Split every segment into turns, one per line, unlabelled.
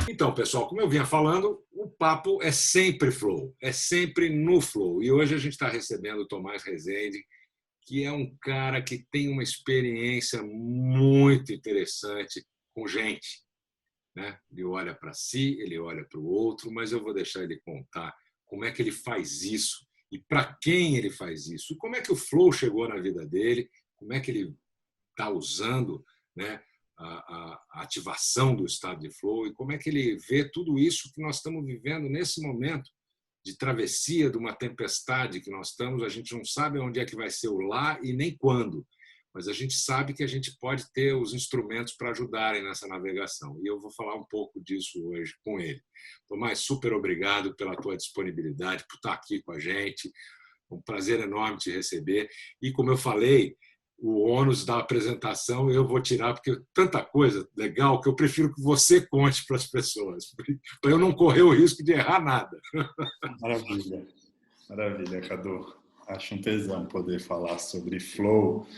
Então, pessoal, como eu vinha falando, o papo é sempre flow, é sempre no flow. E hoje a gente está recebendo o Tomás Rezende, que é um cara que tem uma experiência muito interessante com gente, né? Ele olha para si, ele olha para o outro, mas eu vou deixar ele contar como é que ele faz isso e para quem ele faz isso. E como é que o flow chegou na vida dele, como é que ele está usando, né, a ativação do estado de flow e como é que ele vê tudo isso que nós estamos vivendo nesse momento de travessia de uma tempestade que nós estamos. A gente não sabe onde é que vai ser o lá e nem quando, mas a gente sabe que a gente pode ter os instrumentos para ajudarem nessa navegação. E eu vou falar um pouco disso hoje com ele. Tomás, super obrigado pela tua disponibilidade, por estar aqui com a gente. Um prazer enorme te receber. E, como eu falei, o ônus da apresentação eu vou tirar, porque tanta coisa legal que eu prefiro que você conte para as pessoas, para eu não correr o risco de errar nada.
Maravilha, maravilha, Cadu. Acho um tesão poder falar sobre flow,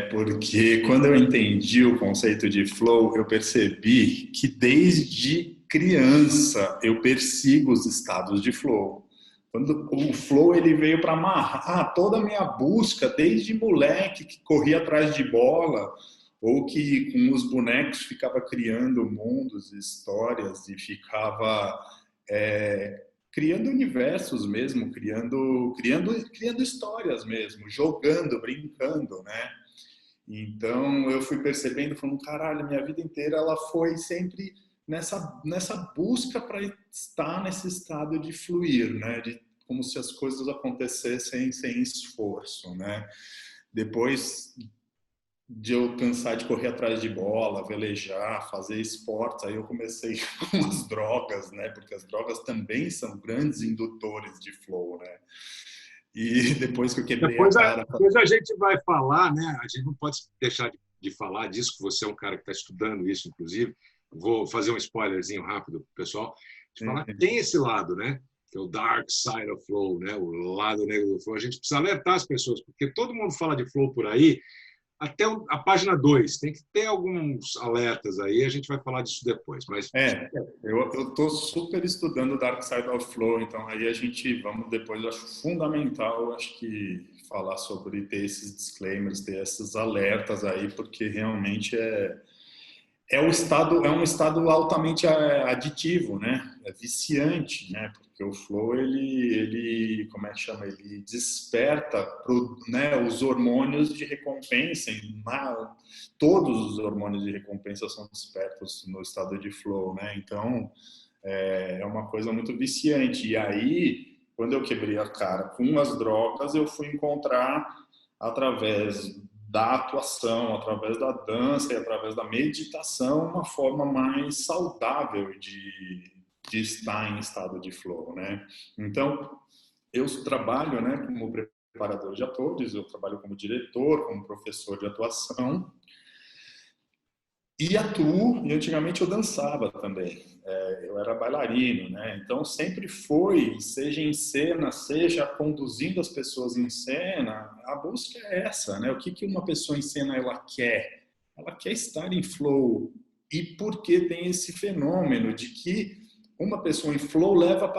porque quando eu entendi o conceito de flow, eu percebi que desde criança eu persigo os estados de flow. Quando o flow ele veio para amarrar toda a minha busca, desde moleque que corria atrás de bola, ou que com os bonecos ficava criando mundos, histórias e ficava criando universos mesmo, criando histórias mesmo, jogando, brincando, né? Então eu fui percebendo, falando, caralho, minha vida inteira ela foi sempre nessa busca para estar nesse estado de fluir, né? De como se as coisas acontecessem sem esforço, né? Depois de eu cansar de correr atrás de bola, velejar, fazer esportes, aí eu comecei com as drogas, né? Porque as drogas também são grandes indutores de flow, né? E depois que eu quebrei a cara...
Depois a gente vai falar, né? A gente não pode deixar de falar disso, que você é um cara que está estudando isso, inclusive. Vou fazer um spoilerzinho rápido para o pessoal. De falar que tem esse lado, né? Que é o dark side of flow, né? O lado negro do flow. A gente precisa alertar as pessoas, porque todo mundo fala de flow por aí, até a página 2. Tem que ter alguns alertas aí, a gente vai falar disso depois. Mas
eu estou super estudando o Dark Side of Flow, então aí a gente, vamos depois, eu acho fundamental, acho que falar sobre ter esses disclaimers, ter esses alertas aí, porque realmente é um estado altamente aditivo, né? É viciante, né? Porque o flow, ele como é que chama? Ele desperta né, os hormônios de recompensa. Todos os hormônios de recompensa são despertos no estado de flow, né? Então, é uma coisa muito viciante. E aí, quando eu quebrei a cara com as drogas, eu fui encontrar através da atuação, através da dança e através da meditação, uma forma mais saudável de estar em estado de flow, né? Então, eu trabalho, né, como preparador de atores, eu trabalho como diretor, como professor de atuação e atuo, e antigamente eu dançava também, eu era bailarino, né? Então sempre foi, seja em cena, seja conduzindo as pessoas em cena, a busca é essa, né? O que uma pessoa em cena ela quer? Ela quer estar em flow, e porque tem esse fenômeno de que uma pessoa em flow leva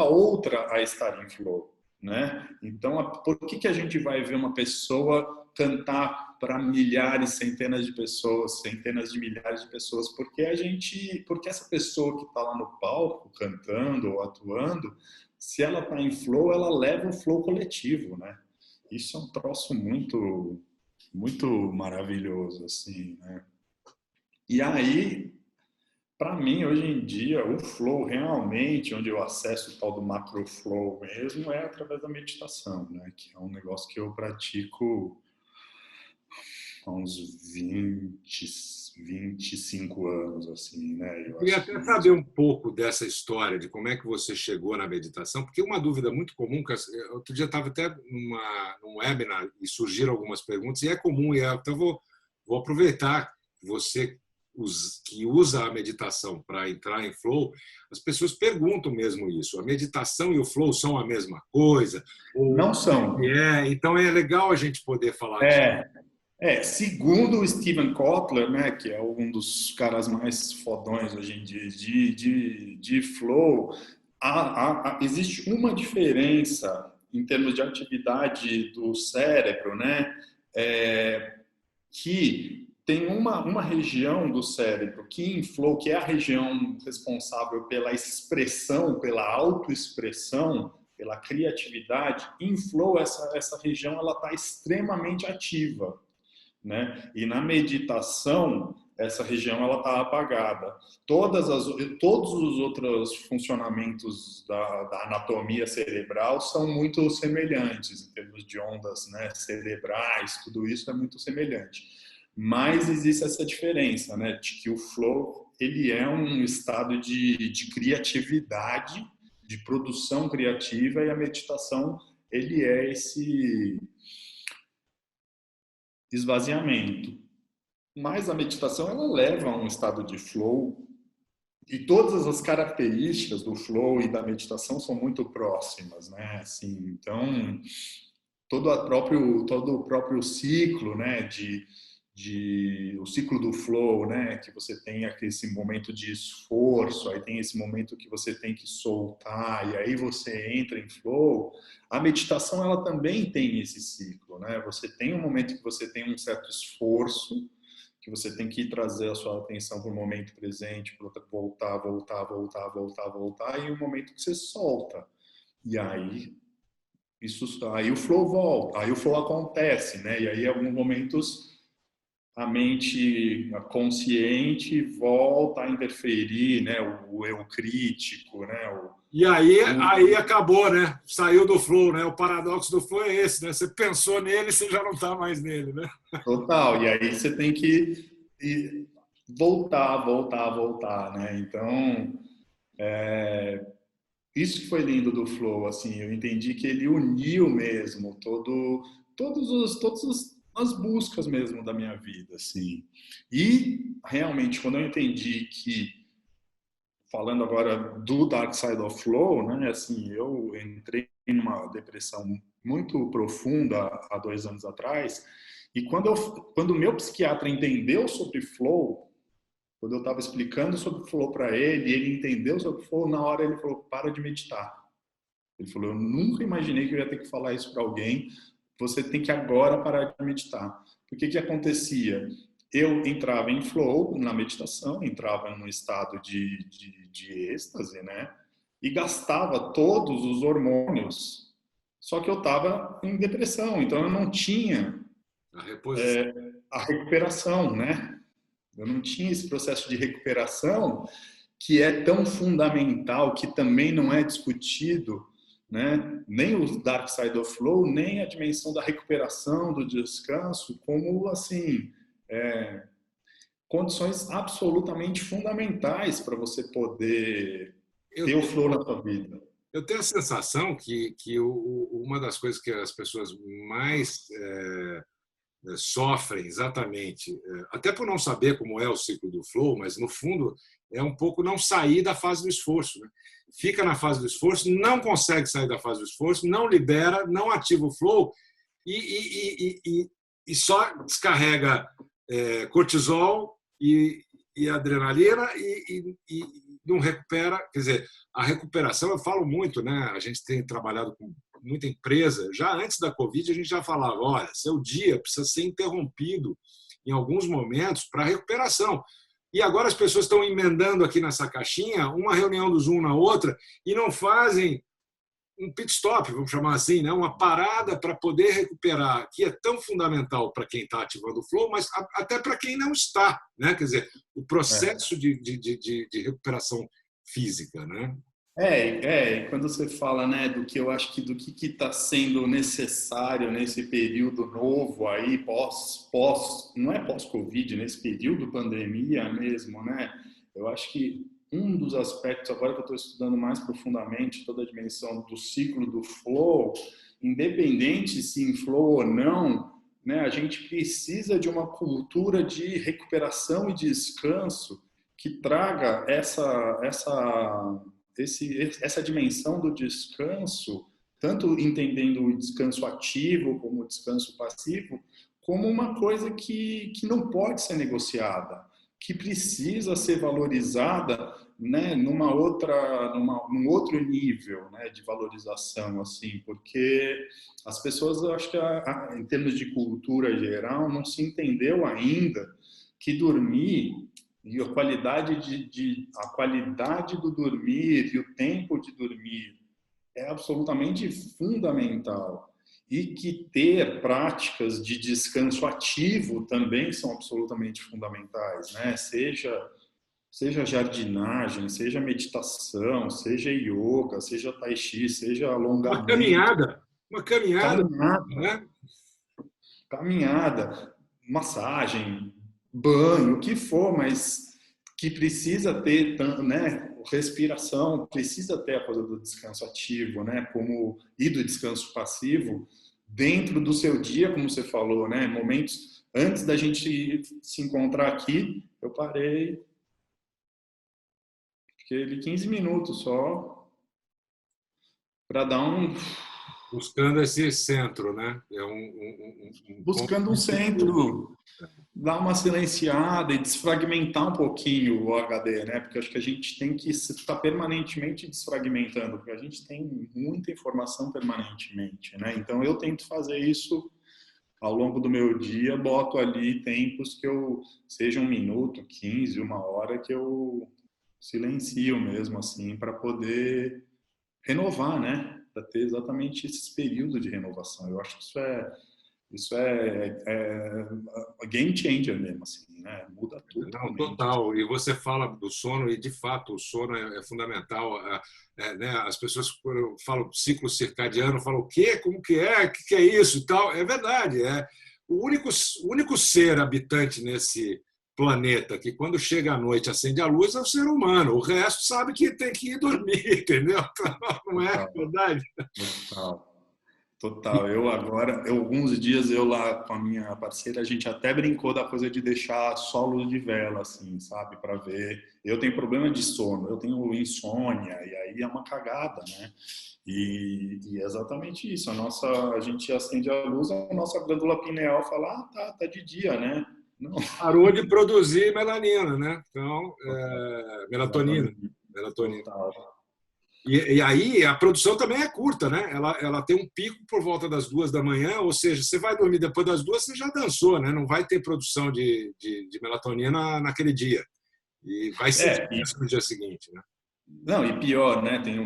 outra a estar em flow, né? Então, por que a gente vai ver uma pessoa cantar para milhares, centenas de pessoas, centenas de milhares de pessoas? Porque essa pessoa que está lá no palco cantando ou atuando, se ela está em flow, ela leva o flow coletivo, né? Isso é um troço muito, muito maravilhoso, assim, né? E aí, para mim, hoje em dia, o flow realmente, onde eu acesso o tal do macro flow mesmo, é através da meditação, né? Que é um negócio que eu pratico há uns 25 anos, assim, né?
eu
Eu
queria
acho
até
que...
saber um pouco dessa história, de como é que você chegou na meditação, porque uma dúvida muito comum, outro dia estava até num webinar e surgiram algumas perguntas, e é comum, então vou aproveitar que você que usa a meditação para entrar em flow, as pessoas perguntam mesmo isso. A meditação e o flow são a mesma coisa?
Não são.
Então é legal a gente poder falar disso.
É, Segundo o Steven Kotler, né, que é um dos caras mais fodões hoje em dia de flow, existe uma diferença em termos de atividade do cérebro, né, que tem uma região do cérebro que em flow, que é a região responsável pela expressão, pela autoexpressão, pela criatividade. Em flow, essa região ela está extremamente ativa, né? E na meditação, essa região ela está apagada. Todos os outros funcionamentos da anatomia cerebral são muito semelhantes, em termos de ondas, né, cerebrais, tudo isso é muito semelhante. Mas existe essa diferença, né, de que o flow ele é um estado de criatividade, de produção criativa, e a meditação ele é esse esvaziamento. Mas a meditação ela leva a um estado de flow e todas as características do flow e da meditação são muito próximas, né? Assim, então todo o próprio ciclo, né? O ciclo do flow, né? Que você tem esse momento de esforço, aí tem esse momento que você tem que soltar e aí você entra em flow. A meditação ela também tem esse ciclo, né? Você tem um momento que você tem um certo esforço, que você tem que trazer a sua atenção para o momento presente, para voltar, e um momento que você solta. E aí o flow volta, aí o flow acontece, né? E aí, em alguns momentos, a mente consciente volta a interferir, né? O eu crítico, né?
E aí acabou, né? Saiu do flow, né? O paradoxo do flow é esse, né? Você pensou nele, você já não está mais nele, né?
Total. E aí você tem que voltar, né? Então, isso que foi lindo do Flow, assim, eu entendi que ele uniu mesmo todas as buscas mesmo da minha vida, assim. E realmente, quando eu entendi que, falando agora do Dark Side of Flow, né, assim, eu entrei numa depressão muito profunda há 2 anos atrás, e quando o meu psiquiatra entendeu sobre Flow, quando eu estava explicando sobre o flow para ele, ele entendeu sobre o flow, na hora ele falou, para de meditar. Ele falou, eu nunca imaginei que eu ia ter que falar isso para alguém, você tem que agora parar de meditar. O que acontecia? Eu entrava em flow na meditação, entrava num estado de êxtase, né? E gastava todos os hormônios, só que eu estava em depressão, então eu não tinha
A reposição.
a recuperação, né? Eu não tinha esse processo de recuperação que é tão fundamental, que também não é discutido, né? Nem o Dark Side of Flow, nem a dimensão da recuperação, do descanso, como assim condições absolutamente fundamentais para você poder
Eu,
ter o flow na sua vida.
eu tenho a sensação que uma das coisas que as pessoas mais sofrem exatamente, até por não saber como é o ciclo do flow, mas no fundo é um pouco não sair da fase do esforço. Né? Fica na fase do esforço, não consegue sair da fase do esforço, não libera, não ativa o flow e só descarrega cortisol e adrenalina e não recupera. Quer dizer, a recuperação, eu falo muito, né? A gente tem trabalhado com muita empresa, já antes da Covid, a gente já falava, olha, seu dia precisa ser interrompido em alguns momentos para recuperação. E agora as pessoas estão emendando aqui nessa caixinha uma reunião do Zoom na outra e não fazem um pit stop, vamos chamar assim, né? Uma parada para poder recuperar, que é tão fundamental para quem está ativando o flow, mas até para quem não está. Né? Quer dizer, o processo de recuperação física. Né?
E quando você fala, né, do que eu acho que do que está sendo necessário nesse período novo aí, não é pós-Covid, nesse período pandemia mesmo, né? Eu acho que um dos aspectos, agora que eu estou estudando mais profundamente toda a dimensão do ciclo do flow, independente se em flow ou não, né, a gente precisa de uma cultura de recuperação e descanso que traga essa dimensão do descanso, tanto entendendo o descanso ativo como o descanso passivo, como uma coisa que não pode ser negociada, que precisa ser valorizada, né, num outro nível, né, de valorização, assim, porque as pessoas, eu acho que em termos de cultura geral, não se entendeu ainda que dormir e a qualidade do dormir e o tempo de dormir é absolutamente fundamental. E que ter práticas de descanso ativo também são absolutamente fundamentais, né? Seja jardinagem, seja meditação, seja yoga, seja tai chi, seja
Uma
alongamento,
caminhada, uma caminhada,
caminhada,
né?
caminhada, massagem, banho, o que for, mas que precisa ter, né, respiração, precisa ter a coisa do descanso ativo, né, e do descanso passivo dentro do seu dia, como você falou, né, momentos antes da gente se encontrar aqui, eu parei, fiquei ali 15 minutos só para dar
Buscando esse centro, né? É um ponto
buscando um
de equilíbrio.
centro, dar uma silenciada e desfragmentar um pouquinho o HD, né? Porque acho que a gente tem que estar permanentemente desfragmentando, porque a gente tem muita informação permanentemente, né? Então eu tento fazer isso ao longo do meu dia, boto ali tempos que eu, seja 1 minuto, 15, 1 hora, que eu silencio mesmo, assim, para poder renovar, né? Para ter exatamente esse período de renovação. Eu acho que isso é game changer mesmo, assim, né? Muda
Não,
totalmente.
total. E você fala do sono, e de fato o sono é fundamental. Né? As pessoas, quando falam ciclo circadiano, falam o quê? Como que é? O que é isso? E tal. É verdade. É o único ser habitante nesse planeta que, quando chega à noite, acende a luz é o ser humano. O resto sabe que tem que ir dormir, entendeu? Não é
Total,
verdade?
total. Total, alguns dias eu lá com a minha parceira, a gente até brincou da coisa de deixar solo de vela, assim, sabe, para ver. Eu tenho problema de sono, eu tenho insônia, e aí é uma cagada, né? E é exatamente isso, a gente acende a luz, a nossa glândula pineal fala, tá de dia, né? Não,
Parou de produzir melanina, né? Então,
total,
melatonina.
exatamente,
Melatonina.
total.
E aí a produção também é curta, né? Ela tem um pico por volta das 2 da manhã, ou seja, você vai dormir depois das 2, você já dançou, né? Não vai ter produção de melatonina naquele dia. E vai sentir
É,
isso no dia seguinte, né?
não, e pior, né? Tem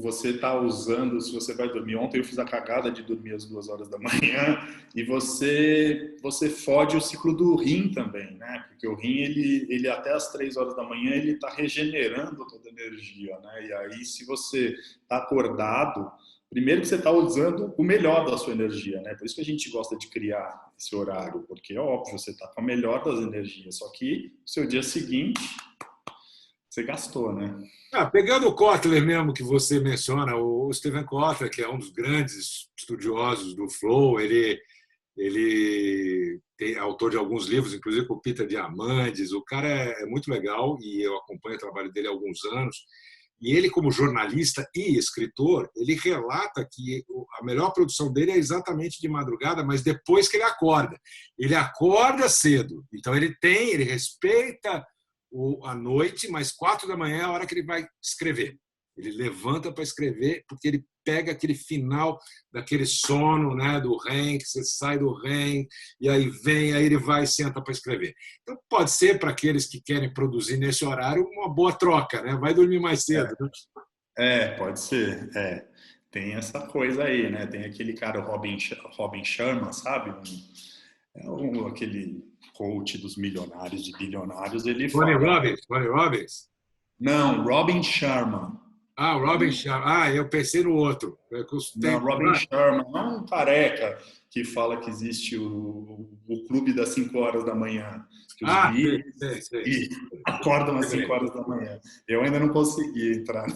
você tá usando, se você vai dormir. Ontem eu fiz a cagada de dormir às 2 horas da manhã e você fode o ciclo do rim também, né? Porque o rim, ele até às 3 horas da manhã, ele está regenerando toda a energia, né? E aí, se você está acordado, primeiro que você está usando o melhor da sua energia, né? Por isso que a gente gosta de criar esse horário, porque é óbvio, você está com a melhor das energias, só que o seu dia seguinte, você gastou, né?
Pegando o Kotler mesmo que você menciona, o Steven Kotler, que é um dos grandes estudiosos do flow, ele é autor de alguns livros, inclusive com o Peter Diamandis. O cara é muito legal e eu acompanho o trabalho dele há alguns anos. E ele, como jornalista e escritor, ele relata que a melhor produção dele é exatamente de madrugada, mas depois que ele acorda. Ele acorda cedo, então ele respeita a noite, mas 4 da manhã é a hora que ele vai escrever. Ele levanta para escrever, porque ele pega aquele final daquele sono, né, do REM, que você sai do REM, e aí ele vai e senta para escrever. Então, pode ser, para aqueles que querem produzir nesse horário, uma boa troca, né? Vai dormir mais cedo. Né?
Pode ser. Tem essa coisa aí, né? Tem aquele cara, Robin Sharma, sabe? Aquele coach dos milionários, de bilionários, ele
Tony
fala...
Robbins, Tony Robbins.
Não, Robin Sharma.
O Robin Sharma. Eu pensei no outro.
Não, Robin Sharma é um careca que fala que existe o clube das 5 horas da manhã, que os
sei.
acordam às 5 horas da manhã. Eu ainda não consegui entrar.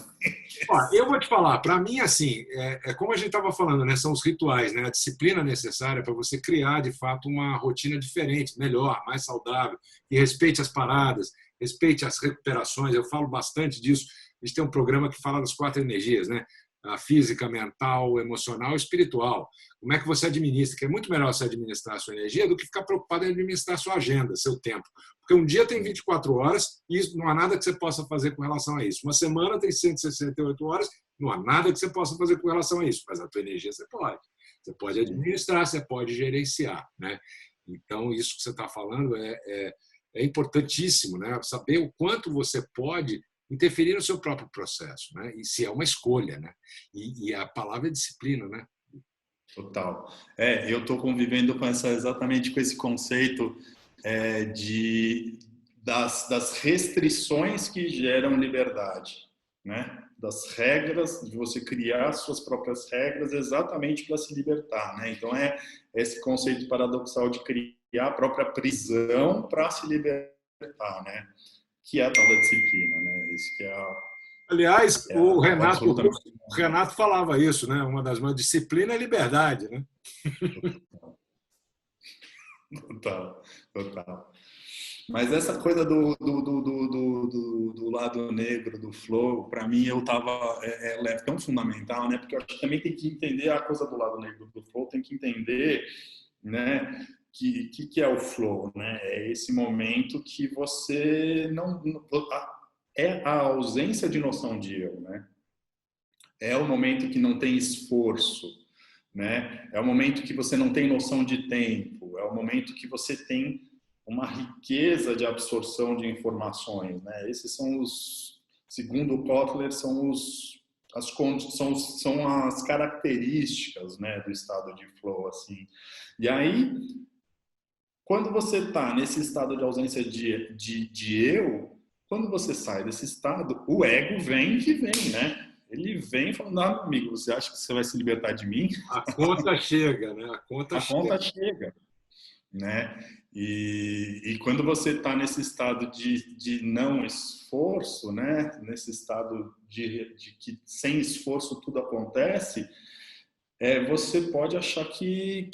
Eu vou te falar, para mim, assim, como a gente estava falando, né, são os rituais, né, a disciplina necessária para você criar, de fato, uma rotina diferente, melhor, mais saudável, que respeite as paradas, respeite as recuperações. Eu falo bastante disso. A gente tem um programa que fala das 4 energias, né? a física, mental, emocional, espiritual. Como é que você administra? Que é muito melhor você administrar a sua energia do que ficar preocupado em administrar a sua agenda, seu tempo. Porque um dia tem 24 horas e não há nada que você possa fazer com relação a isso. Uma semana tem 168 horas, não há nada que você possa fazer com relação a isso. Mas a tua energia você pode. Você pode administrar, você pode gerenciar, né? Então, isso que você está falando é importantíssimo, né? Saber o quanto você pode interferir no seu próprio processo, né? E se é uma escolha, né? E a palavra é disciplina, né?
Total. Eu estou convivendo com exatamente com esse conceito das restrições que geram liberdade, né? Das regras, de você criar suas próprias regras exatamente para se libertar, né? Então esse conceito paradoxal de criar a própria prisão para se libertar, né? Que é a tal da disciplina, né? Isso que é
Aliás, o Renato falava isso, né? Uma das maiores disciplina é liberdade, né?
Total. Mas essa coisa do lado negro, do flow, para mim ela é tão fundamental, né? Porque eu acho que também tem que entender a coisa do lado negro do flow, tem que entender, né? Que é o flow, né? É esse momento que você não é a ausência de noção de eu, né? É o momento que não tem esforço, né? É o momento que você não tem noção de tempo, é o momento que você tem uma riqueza de absorção de informações, né? Esses são segundo o Kotler, são as características, né, do estado de flow, assim. E aí, quando você está nesse estado de ausência de eu, quando você sai desse estado, o ego vem, né? Ele vem falando, meu amigo, você acha que você vai se libertar de mim?
A conta chega, né?
Conta chega, né? E quando você está nesse estado de não esforço, né? Nesse estado de que sem esforço tudo acontece, você pode achar que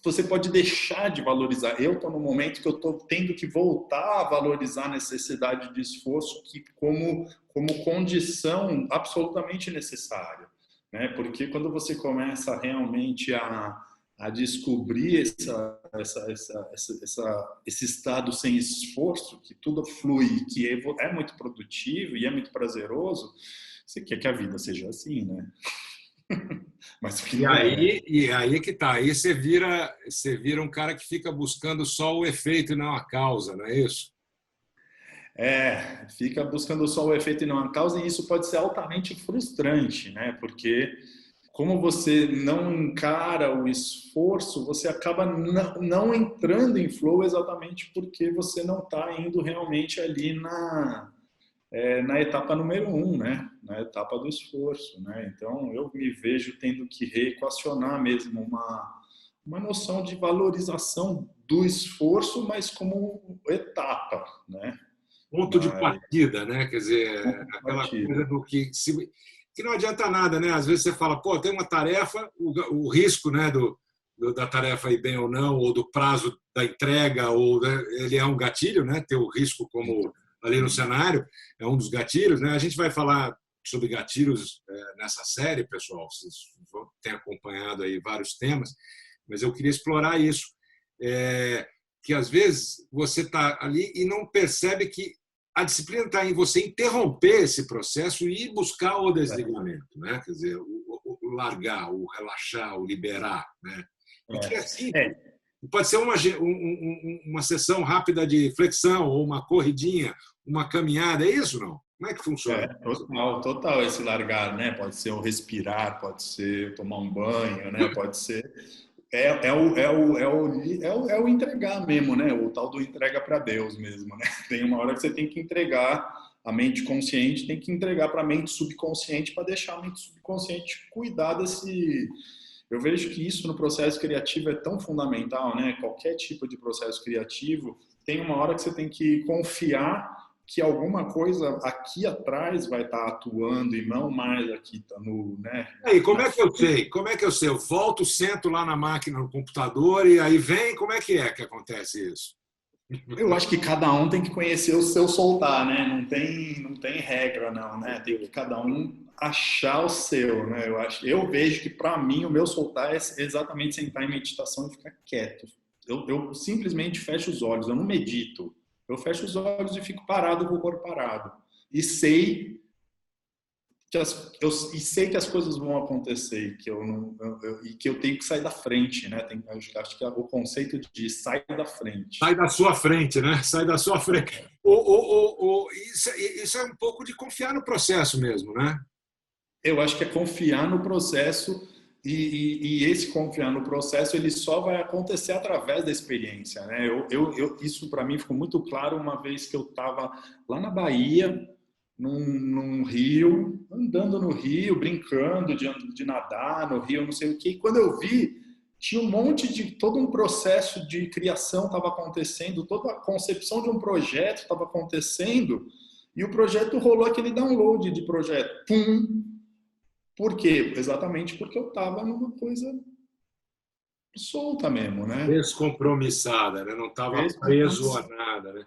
você pode deixar de valorizar. Eu estou no momento que eu estou tendo que voltar a valorizar a necessidade de esforço como condição absolutamente necessária, né? Porque quando você começa realmente a descobrir esse estado sem esforço, que tudo flui, que é muito produtivo e é muito prazeroso, você quer que a vida seja assim, né? Mas que não
e aí que tá. Aí você vira um cara que fica buscando só o efeito e não a causa, não é isso?
Fica buscando só o efeito e não a causa, e isso pode ser altamente frustrante, né? Porque como você não encara o esforço, você acaba não entrando em flow exatamente porque você não está indo realmente ali na etapa número 1, né? Na etapa do esforço, né? Então, eu me vejo tendo que reequacionar mesmo uma noção de valorização do esforço, mas como etapa, né?
Ponto de partida, né? Quer dizer, aquela coisa do que não adianta nada, né? Às vezes você fala, pô, tem uma tarefa, o risco, né, da tarefa ir bem ou não, ou do prazo da entrega, ou né, ele é um gatilho, né? Ter o risco como ali no cenário é um dos gatilhos, né? A gente vai falar sobre gatilhos nessa série, pessoal. Vocês têm acompanhado aí vários temas, mas eu queria explorar isso, que às vezes você está ali e não percebe que a disciplina está em você interromper esse processo e ir buscar o desligamento, né? Quer dizer, o largar, o relaxar, o liberar, né? Porque assim, pode ser uma sessão rápida de flexão ou uma corridinha, uma caminhada, é isso não? Como é que funciona?
Total esse largar, né? Pode ser o respirar, pode ser tomar um banho, né? Pode ser o entregar mesmo, né? O tal do entrega para Deus mesmo, né? Tem uma hora que você tem que entregar, a mente consciente tem que entregar para a mente subconsciente para deixar a mente subconsciente cuidar desse. Eu vejo que isso no processo criativo é tão fundamental, né? Qualquer tipo de processo criativo tem uma hora que você tem que confiar que alguma coisa aqui atrás vai estar atuando e não mais aqui tá no, né?
Aí, como é que eu sei? Como é que eu sei? Eu volto, sento lá na máquina, no computador e aí vem, como é que acontece isso?
Eu acho que cada um tem que conhecer o seu soltar, né? Não tem regra, não, né? Tem que cada um achar o seu, né? Eu vejo que para mim o meu soltar é exatamente sentar em meditação e ficar quieto. Eu simplesmente fecho os olhos, eu não medito. Eu fecho os olhos e fico parado com o corpo parado. E sei e sei que as coisas vão acontecer e que eu não e que eu tenho que sair da frente, né? Eu acho que é o conceito de sair da
Sai
frente.
da sua frente, né? Sai da sua frente. Isso é um pouco de confiar no processo mesmo, né?
Eu acho que é confiar no processo e esse confiar no processo ele só vai acontecer através da experiência, né? Isso para mim ficou muito claro uma vez que eu estava lá na Bahia, num rio, andando no rio, brincando de nadar no rio, não sei o que. E quando eu vi, tinha um monte de todo um processo de criação estava acontecendo, toda a concepção de um projeto estava acontecendo. E o projeto rolou aquele download de projeto. Pum! Por quê? Exatamente porque eu estava numa coisa solta mesmo, né?
Descompromissada, né? Não estava preso a
Descompromissado.
nada, né?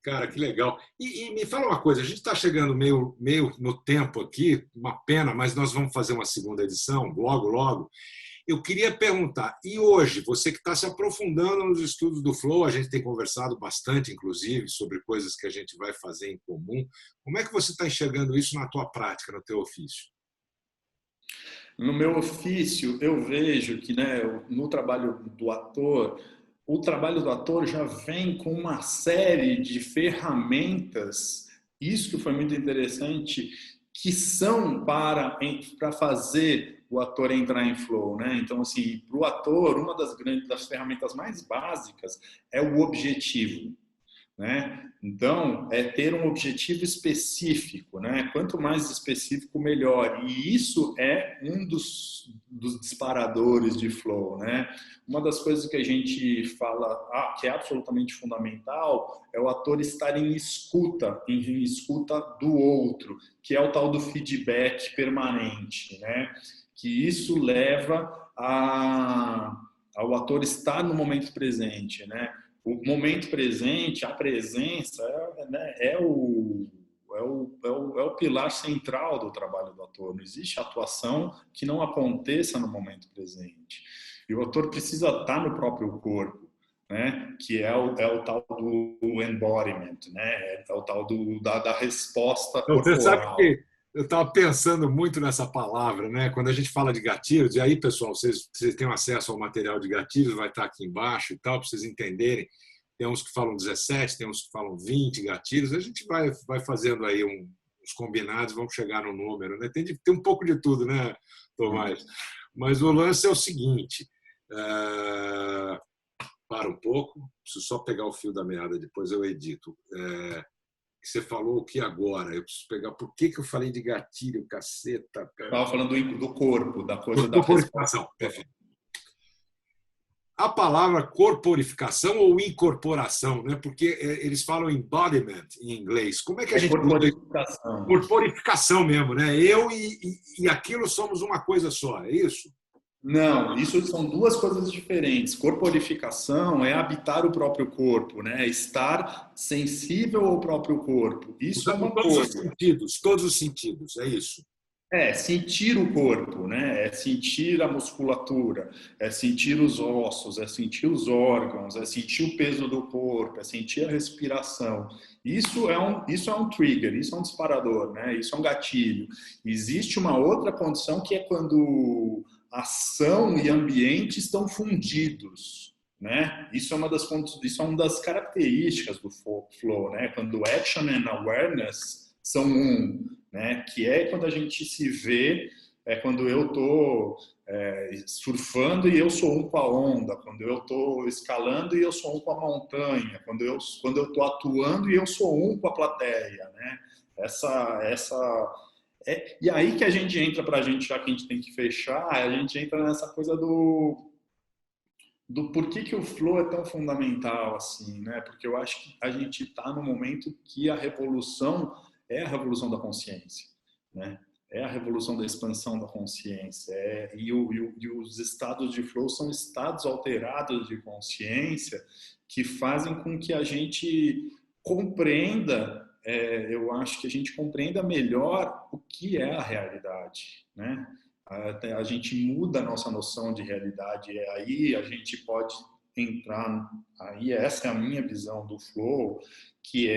Cara, que legal. E me fala uma coisa, a gente está chegando meio no tempo aqui, uma pena, mas nós vamos fazer uma segunda edição, logo, logo. Eu queria perguntar, e hoje, você que está se aprofundando nos estudos do Flow, a gente tem conversado bastante, inclusive, sobre coisas que a gente vai fazer em comum. Como é que você está enxergando isso na tua prática, no teu ofício?
No meu ofício, eu vejo que, né, no trabalho do ator, o trabalho do ator já vem com uma série de ferramentas, isso que foi muito interessante, que são para fazer o ator entrar em flow, né? Então, assim, para o ator, uma das ferramentas mais básicas é o objetivo, né? Então, é ter um objetivo específico, né? Quanto mais específico, melhor. E isso é um dos disparadores de flow, né? Uma das coisas que a gente fala, que é absolutamente fundamental, é o ator estar em escuta do outro, que é o tal do feedback permanente, né? Que isso leva ao ator estar no momento presente, né? O momento presente, a presença, né, é o pilar central do trabalho do ator. Não existe atuação que não aconteça no momento presente. E o ator precisa estar no próprio corpo, né? Que é o tal do embodiment, né? É o tal da resposta
Então, você sabe
corporal.
que eu estava pensando muito nessa palavra, né? Quando a gente fala de gatilhos, e aí, pessoal, vocês têm acesso ao material de gatilhos, vai estar aqui embaixo e tal, para vocês entenderem. Tem uns que falam 17, tem uns que falam 20 gatilhos. A gente vai fazendo aí uns combinados, vamos chegar no número, né? Tem um pouco de tudo, né, Tomás? Mas o lance é o seguinte: é, para um pouco, preciso só pegar o fio da meada, depois eu edito. Você falou o que agora? Eu preciso pegar. Por que eu falei de gatilho, caceta?
Estava falando do corpo, da coisa da resposta.
Corporificação. Perfeito. A palavra corporificação ou incorporação, né? Porque eles falam embodiment em inglês. Como é que a
É
gente usa isso?
corporificação.
Corporificação mesmo, né? Eu e aquilo somos uma coisa só, é isso?
Não, isso são duas coisas diferentes. Corporificação é habitar o próprio corpo, né? É estar sensível ao próprio corpo. Isso é
Usando
uma coisa.
todos os sentidos, é isso.
É sentir o corpo, né? É sentir a musculatura, é sentir os ossos, é sentir os órgãos, é sentir o peso do corpo, é sentir a respiração. Isso é um trigger, isso é um disparador, né? Isso é um gatilho. Existe uma outra condição que é quando ação e ambiente estão fundidos, né? Isso é uma das características do flow, né? Quando action and awareness são né? Que é quando a gente se vê, é quando eu tô surfando e eu sou um com a onda, quando eu tô escalando e eu sou um com a montanha, quando eu tô atuando e eu sou um com a plateia, né? E aí que a gente entra para a gente, já que a gente tem que fechar, a gente entra nessa coisa do porquê que o flow é tão fundamental assim, né? Porque eu acho que a gente está no momento que a revolução é a revolução da consciência, né? É a revolução da expansão da consciência. E os estados de flow são estados alterados de consciência que fazem com que a gente compreenda, eu acho que a gente compreenda melhor o que é a realidade, né? A gente muda a nossa noção de realidade, e aí a gente pode entrar, aí essa é a minha visão do flow, que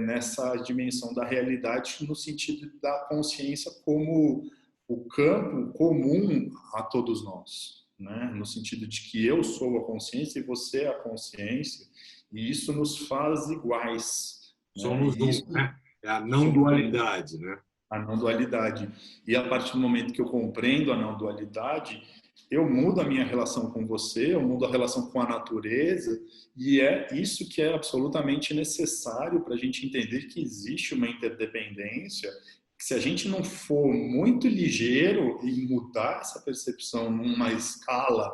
nessa dimensão da realidade no sentido da consciência como o campo comum a todos nós, né? No sentido de que eu sou a consciência e você é a consciência, e isso nos faz iguais, né?
Somos
E isso,
um, né? É a não
somos
dualidade, né?
a não dualidade. E a partir do momento que eu compreendo a não dualidade, eu mudo a minha relação com você, eu mudo a relação com a natureza, e é isso que é absolutamente necessário para a gente entender que existe uma interdependência, que se a gente não for muito ligeiro e mudar essa percepção numa escala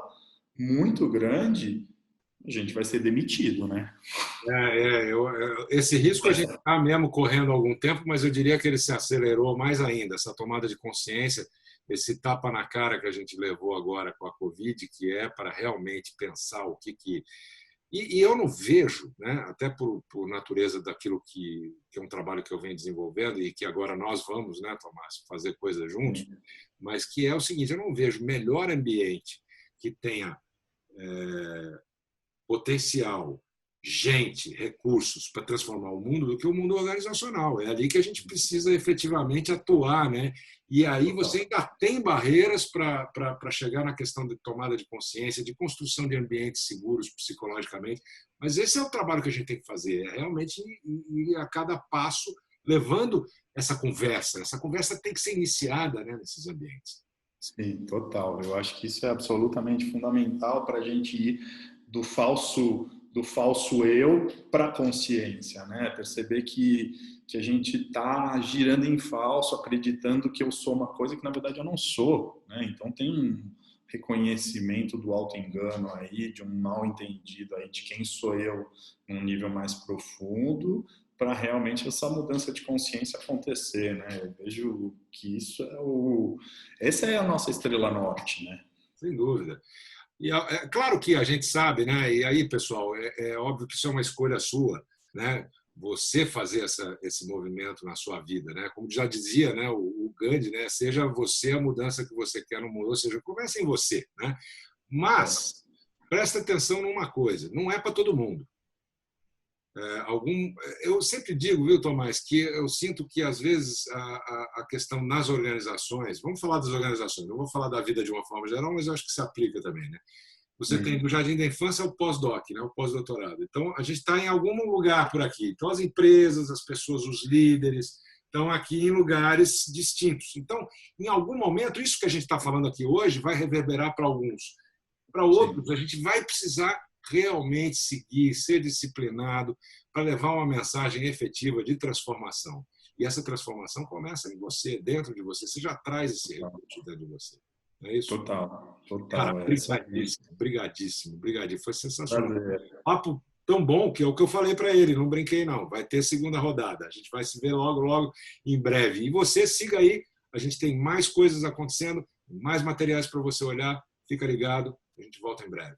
muito grande, a gente vai ser demitido, né?
Esse risco a gente está mesmo correndo há algum tempo, mas eu diria que ele se acelerou mais ainda, essa tomada de consciência, esse tapa na cara que a gente levou agora com a Covid, que é para realmente pensar o que... E eu não vejo, né, até por natureza daquilo que é um trabalho que eu venho desenvolvendo e que agora nós vamos, né, Tomás, fazer coisas juntos, mas que é o seguinte, eu não vejo melhor ambiente que tenha potencial, gente, recursos para transformar o mundo do que o mundo organizacional. É ali que a gente precisa efetivamente atuar, né? E aí você ainda tem barreiras para chegar na questão de tomada de consciência, de construção de ambientes seguros psicologicamente. Mas esse é o trabalho que a gente tem que fazer, é realmente ir a cada passo levando essa conversa. Essa conversa tem que ser iniciada, né, nesses ambientes.
Sim, total. Eu acho que isso é absolutamente fundamental para a gente ir do falso eu para a consciência, né? Perceber que a gente está girando em falso, acreditando que eu sou uma coisa que na verdade eu não sou, né? Então tem um reconhecimento do auto-engano aí, de um mal entendido aí de quem sou eu num nível mais profundo, para realmente essa mudança de consciência acontecer, né? Eu vejo que essa é a nossa estrela norte, né?
Sem dúvida. E é claro que a gente sabe, né? E aí, pessoal, é óbvio que isso é uma escolha sua, né? Você fazer esse movimento na sua vida, né? Como já dizia, né, o Gandhi, né? Seja você a mudança que você quer no mundo, ou seja, comece em você, né? Mas presta atenção numa coisa, não é para todo mundo. Eu sempre digo, viu, Tomás, que eu sinto que às vezes a questão nas organizações, vamos falar das organizações, não vou falar da vida de uma forma geral, mas eu acho que se aplica também, né? Você tem do jardim da infância ao pós-doc, né, o pós-doutorado. Então a gente está em algum lugar por aqui. Então as empresas, as pessoas, os líderes estão aqui em lugares distintos. Então, em algum momento, isso que a gente está falando aqui hoje vai reverberar para alguns. Para outros, a gente vai precisar realmente seguir, ser disciplinado para levar uma mensagem efetiva de transformação. E essa transformação começa em você, dentro de você. Você já traz esse recurso dentro de você. Não é isso?
Total.
Cara, brigadíssimo. Foi sensacional.
Prazer.
Papo tão bom que é o que eu falei para ele, não brinquei não. Vai ter segunda rodada. A gente vai se ver logo em breve. E você siga aí, a gente tem mais coisas acontecendo, mais materiais para você olhar. Fica ligado, a gente volta em breve.